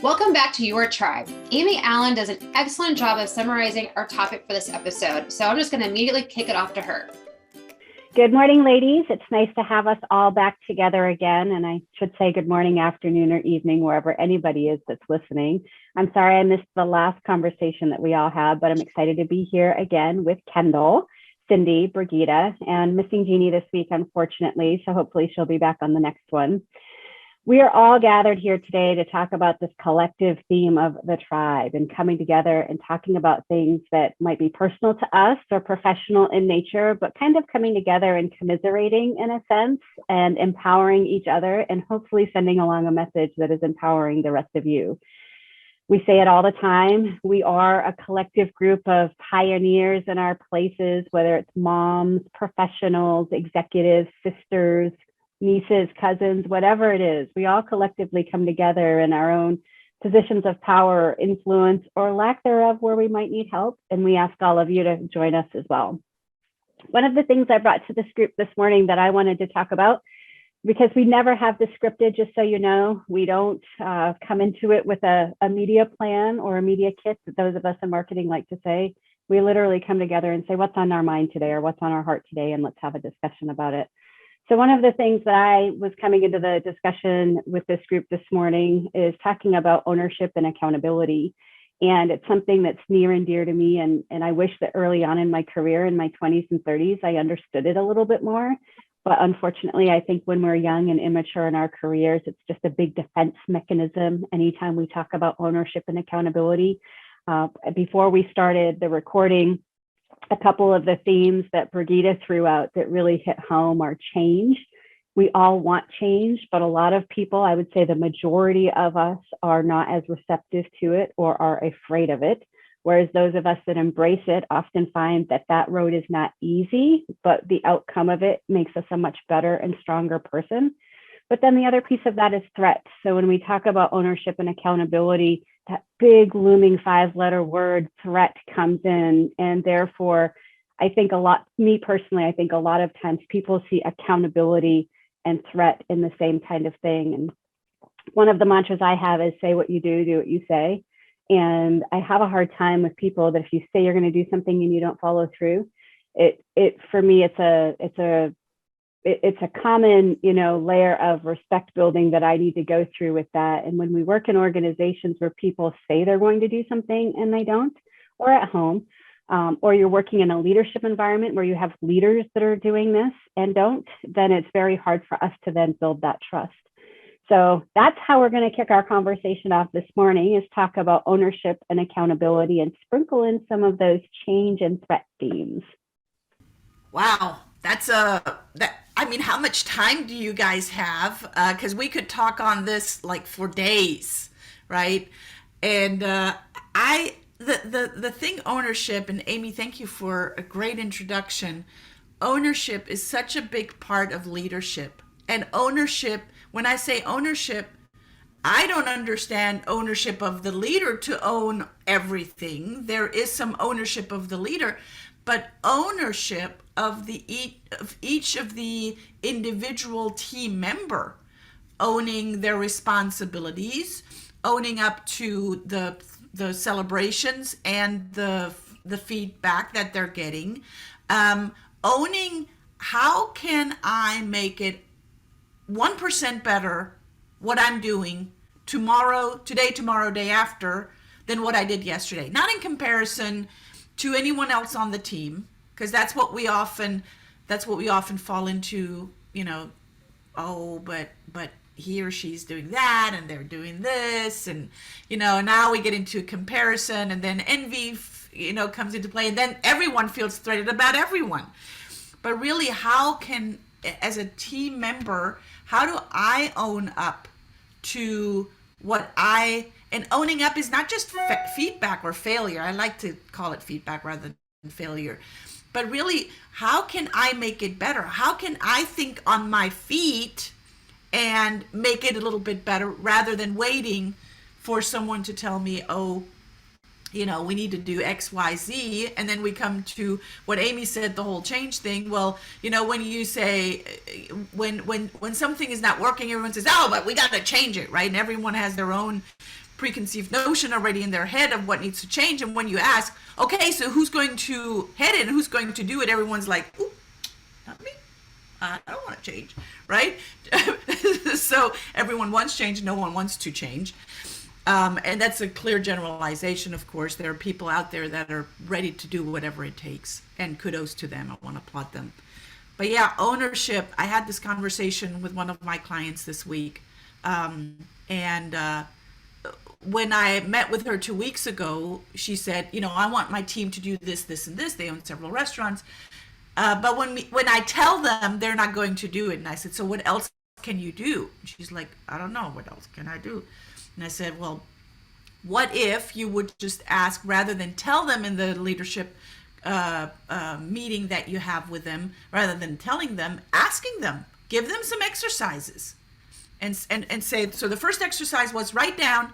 Welcome back to Your Tribe. Amy Allen does an excellent job of summarizing our topic for this episode, so I'm just going to immediately kick it off to her. Good morning, ladies. It's nice to have us all back together again. And I should say good morning, afternoon, or evening, wherever anybody is that's listening. I'm sorry I missed the last conversation that we all had, but I'm excited to be here again with Kendall, Cindy, Brigida, and missing Jeannie this week, unfortunately. So hopefully she'll be back on the next one. We are all gathered here today to talk about this collective theme of the tribe and coming together and talking about things that might be personal to us or professional in nature, but kind of coming together and commiserating in a sense and empowering each other and hopefully sending along a message that is empowering the rest of you. We say it all the time. We are a collective group of pioneers in our places, whether it's moms, professionals, executives, sisters, nieces, cousins, whatever it is. We all collectively come together in our own positions of power, influence, or lack thereof where we might need help. And we ask all of you to join us as well. One of the things I brought to this group this morning that I wanted to talk about, because we never have this scripted, just so you know, we don't come into it with a media plan or a media kit that those of us in marketing like to say. We literally come together and say, what's on our mind today or what's on our heart today, and let's have a discussion about it. So one of the things that I was coming into the discussion with this group this morning is talking about ownership and accountability. And it's something that's near and dear to me. And I wish that early on in my career, in my 20s and 30s, I understood it a little bit more. But unfortunately, I think when we're young and immature in our careers, it's just a big defense mechanism anytime we talk about ownership and accountability. Before we started the recording, a couple of the themes that Brigida threw out that really hit home are change. We all want change, but a lot of people, I would say the majority of us, are not as receptive to it or are afraid of it. Whereas those of us that embrace it often find that that road is not easy, but the outcome of it makes us a much better and stronger person. But then the other piece of that is threat. So when we talk about ownership and accountability, that big looming 5-letter word threat comes in. And therefore, I think me personally, I think a lot of times people see accountability and threat in the same kind of thing. And one of the mantras I have is say what you do what you say. And I have a hard time with people that if you say you're going to do something and you don't follow through, for me, it's a common, layer of respect building that I need to go through with that. And when we work in organizations where people say they're going to do something and they don't, or at home, or you're working in a leadership environment where you have leaders that are doing this and don't, then it's very hard for us to then build that trust. So that's how we're going to kick our conversation off this morning, is talk about ownership and accountability and sprinkle in some of those change and threat themes. Wow, how much time do you guys have? Because we could talk on this like for days, right? And the thing ownership, and Amy, thank you for a great introduction. Ownership is such a big part of leadership. And ownership, when I say ownership, I don't understand ownership of the leader to own everything. There is some ownership of the leader, but ownership of each of the individual team member, owning their responsibilities, owning up to the celebrations and the feedback that they're getting, owning how can I make it 1% better what I'm doing today, tomorrow, day after, than what I did yesterday. Not in comparison to anyone else on the team, because that's what we often fall into, oh, but he or she's doing that and they're doing this, and now we get into comparison, and then envy comes into play, and then everyone feels threatened about everyone. But really, how can, as a team member, how do I own up to and owning up is not just feedback or failure. I like to call it feedback rather than failure. But really, how can I make it better? How can I think on my feet and make it a little bit better rather than waiting for someone to tell me, oh, we need to do X, Y, Z. And then we come to what Amy said, the whole change thing. Well, when you say, when something is not working, everyone says, oh, but we got to change it, right? And everyone has their own preconceived notion already in their head of what needs to change. And when you ask, okay, so who's going to head it and who's going to do it, everyone's like, ooh, not me. I don't want to change, right? So everyone wants change, no one wants to change. And that's a clear generalization, of course. There are people out there that are ready to do whatever it takes, and kudos to them. I want to applaud them. But yeah, ownership. I had this conversation with one of my clients this week. When I met with her 2 weeks ago, she said, I want my team to do this, this, and this. They own several restaurants. But when I tell them, they're not going to do it. And I said, so what else can you do? And she's like, I don't know. What else can I do? And I said, well, what if you would just ask, rather than tell them in the leadership meeting that you have with them, rather than telling them, asking them, give them some exercises and say, so the first exercise was write down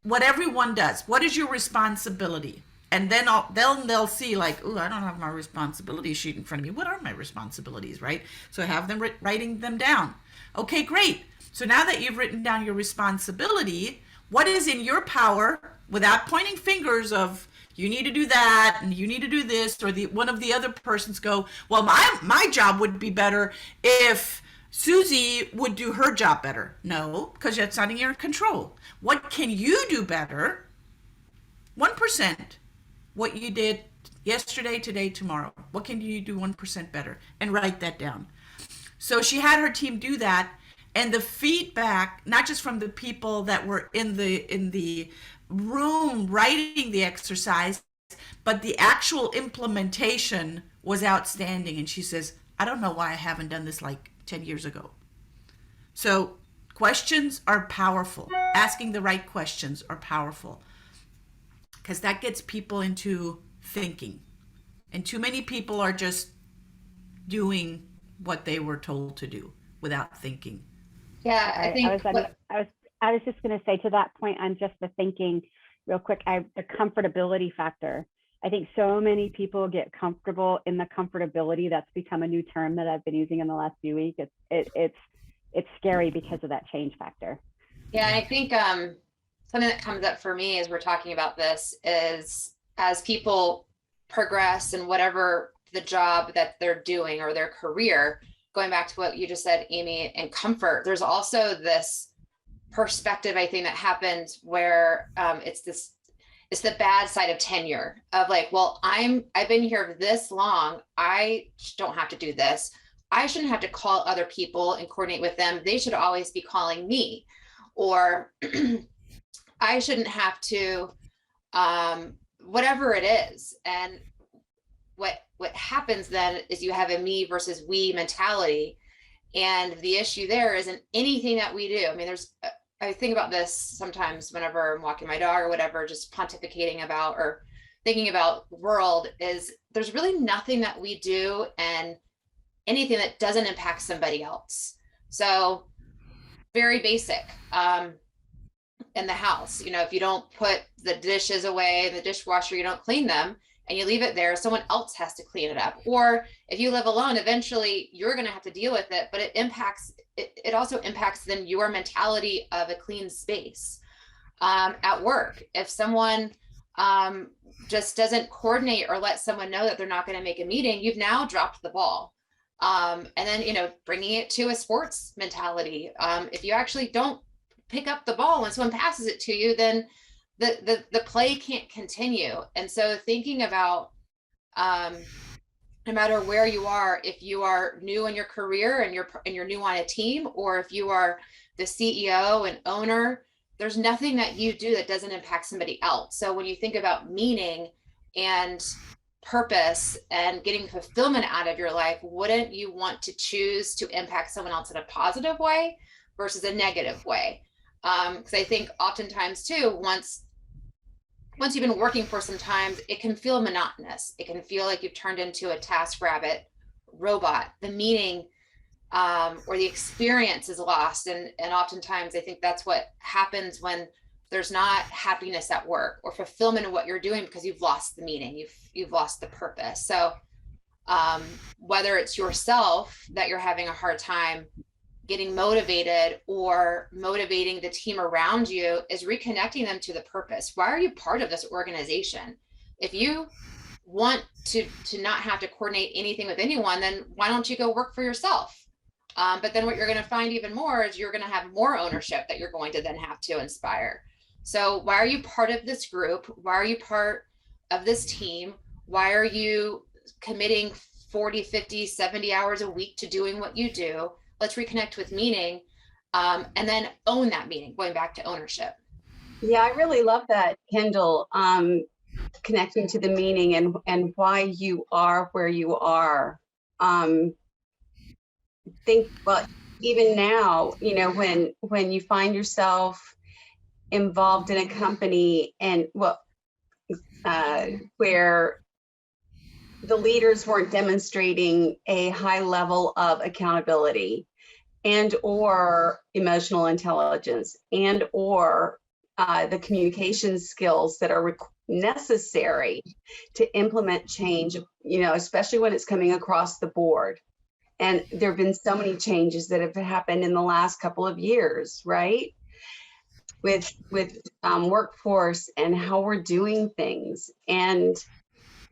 what everyone does. What is your responsibility? And then they'll see like, oh, I don't have my responsibility sheet in front of me. What are my responsibilities, right? So have them writing them down. Okay, great. So now that you've written down your responsibility, what is in your power, without pointing fingers of you need to do that and you need to do this, or one of the other persons go, well, my job would be better if Susie would do her job better. No, because that's not in your control. What can you do better? 1%. What you did yesterday, today, tomorrow. What can you do 1% better? And write that down. So she had her team do that. And the feedback, not just from the people that were in the room writing the exercise, but the actual implementation was outstanding. And she says, I don't know why I haven't done this like 10 years ago. So questions are powerful. Asking the right questions are powerful, because that gets people into thinking. And too many people are just doing what they were told to do without thinking. Yeah, I think I was just going to say to that point on just the thinking real quick, the comfortability factor. I think so many people get comfortable in the comfortability. That's become a new term that I've been using in the last few weeks. It's scary because of that change factor. Yeah, I think something that comes up for me as we're talking about this is, as people progress in whatever the job that they're doing or their career, going back to what you just said, Amy, and comfort, there's also this perspective, I think, that happens where it's the bad side of tenure of like, well, I've been here this long. I don't have to do this. I shouldn't have to call other people and coordinate with them. They should always be calling me. Or I shouldn't have to, whatever it is. And what happens then is you have a me versus we mentality. And the issue there isn't anything that we do. I mean, I think about this sometimes whenever I'm walking my dog or whatever, just pontificating about or thinking about the world, is there's really nothing that we do and anything that doesn't impact somebody else. So very basic. In the house, if you don't put the dishes away in the dishwasher, you don't clean them and you leave it there, someone else has to clean it up. Or if you live alone, eventually you're going to have to deal with it, but it also impacts then your mentality of a clean space. At work, if someone just doesn't coordinate or let someone know that they're not going to make a meeting, you've now dropped the ball. And then, bringing it to a sports mentality. If you actually don't pick up the ball when someone passes it to you, then the play can't continue. And so thinking about, no matter where you are, if you are new in your career and you're new on a team, or if you are the CEO and owner, there's nothing that you do that doesn't impact somebody else. So when you think about meaning and purpose and getting fulfillment out of your life, wouldn't you want to choose to impact someone else in a positive way versus a negative way? Because I think oftentimes too, once you've been working for some time, it can feel monotonous. It can feel like you've turned into a TaskRabbit robot. The meaning or the experience is lost. And oftentimes I think that's what happens when there's not happiness at work or fulfillment in what you're doing, because you've lost the meaning, you've lost the purpose. So whether it's yourself that you're having a hard time getting motivated or motivating the team around you is reconnecting them to the purpose. Why are you part of this organization? If you want to not have to coordinate anything with anyone, then why don't you go work for yourself? But then what you're going to find even more is you're going to have more ownership that you're going to then have to inspire. So why are you part of this group? Why are you part of this team? Why are you committing 40, 50, 70 hours a week to doing what you do? Let's reconnect with meaning, and then own that meaning, going back to ownership. Yeah, I really love that, Kendall, connecting to the meaning and why you are where you are. Well, even now, you know, when you find yourself involved in a company and where the leaders weren't demonstrating a high level of accountability and or emotional intelligence and or the communication skills that are necessary to implement change, you know, especially when it's coming across the board. And there have been so many changes that have happened in the last couple of years, right? With workforce and how we're doing things. And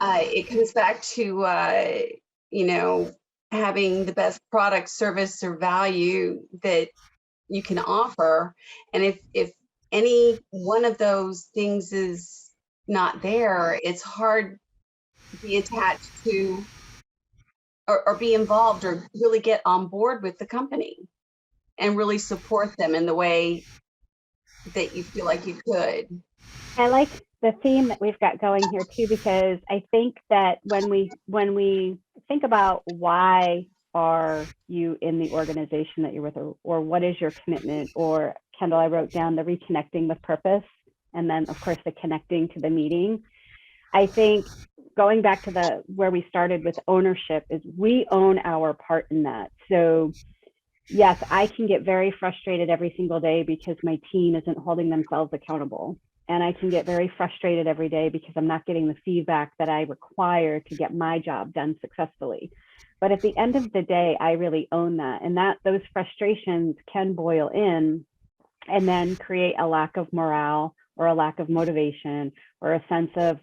it comes back to, you know, having the best product, service, or value that you can offer. And if any one of those things is not there, it's hard to be attached to or be involved or really get on board with the company and really support them in the way that you feel like you could. I like the theme that we've got going here too, because I think that when we think about why are you in the organization that you're with, or what is your commitment, or Kendall, I wrote down the reconnecting with purpose, and then of course the connecting to the meeting. I think going back to where we started with ownership is we own our part in that. So yes, I can get very frustrated every single day because my team isn't holding themselves accountable. And I can get very frustrated every day because I'm not getting the feedback that I require to get my job done successfully. But at the end of the day, I really own that. And those frustrations can boil in and then create a lack of morale or a lack of motivation or a sense of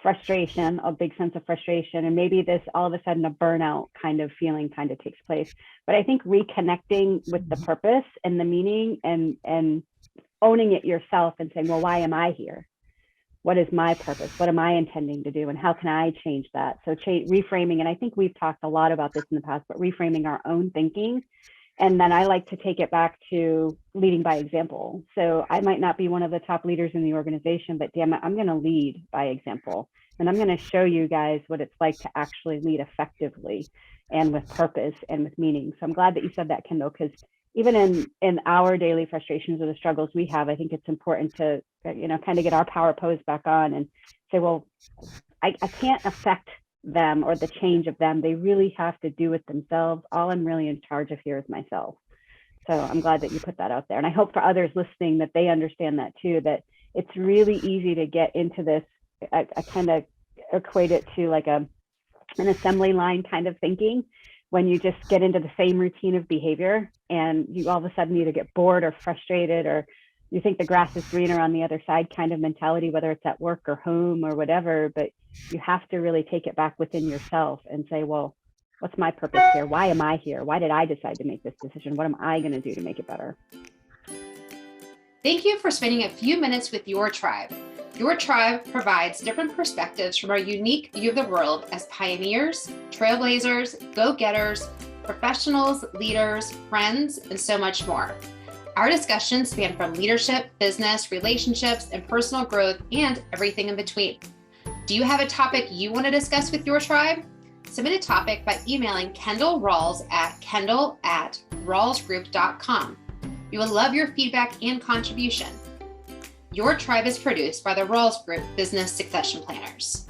frustration, a big sense of frustration. And maybe this all of a sudden a burnout kind of feeling kind of takes place. But I think reconnecting with the purpose and the meaning and owning it yourself and saying, well, why am I here? What is my purpose? What am I intending to do? And how can I change that? So reframing, and I think we've talked a lot about this in the past, but reframing our own thinking. And then I like to take it back to leading by example. So I might not be one of the top leaders in the organization, but damn it, I'm going to lead by example. And I'm going to show you guys what it's like to actually lead effectively and with purpose and with meaning. So I'm glad that you said that, Kendall, because even in our daily frustrations or the struggles we have, I think it's important to, you know, kind of get our power pose back on and say, well, I can't affect them or the change of them. They really have to do it themselves. All I'm really in charge of here is myself. So I'm glad that you put that out there. And I hope for others listening that they understand that too, that it's really easy to get into this. I kind of equate it to like an assembly line kind of thinking, when you just get into the same routine of behavior and you all of a sudden either get bored or frustrated, or you think the grass is greener on the other side kind of mentality, whether it's at work or home or whatever. But you have to really take it back within yourself and say, well, what's my purpose here? Why am I here? Why did I decide to make this decision? What am I going to do to make it better? Thank you for spending a few minutes with your tribe. Your tribe provides different perspectives from our unique view of the world as pioneers, trailblazers, go-getters, professionals, leaders, friends, and so much more. Our discussions span from leadership, business, relationships, and personal growth, and everything in between. Do you have a topic you want to discuss with your tribe? Submit a topic by emailing Kendall Rawls at kendall@rawlsgroup.com. We would love your feedback and contribution. Your Tribe is produced by the Rawls Group Business Succession Planners.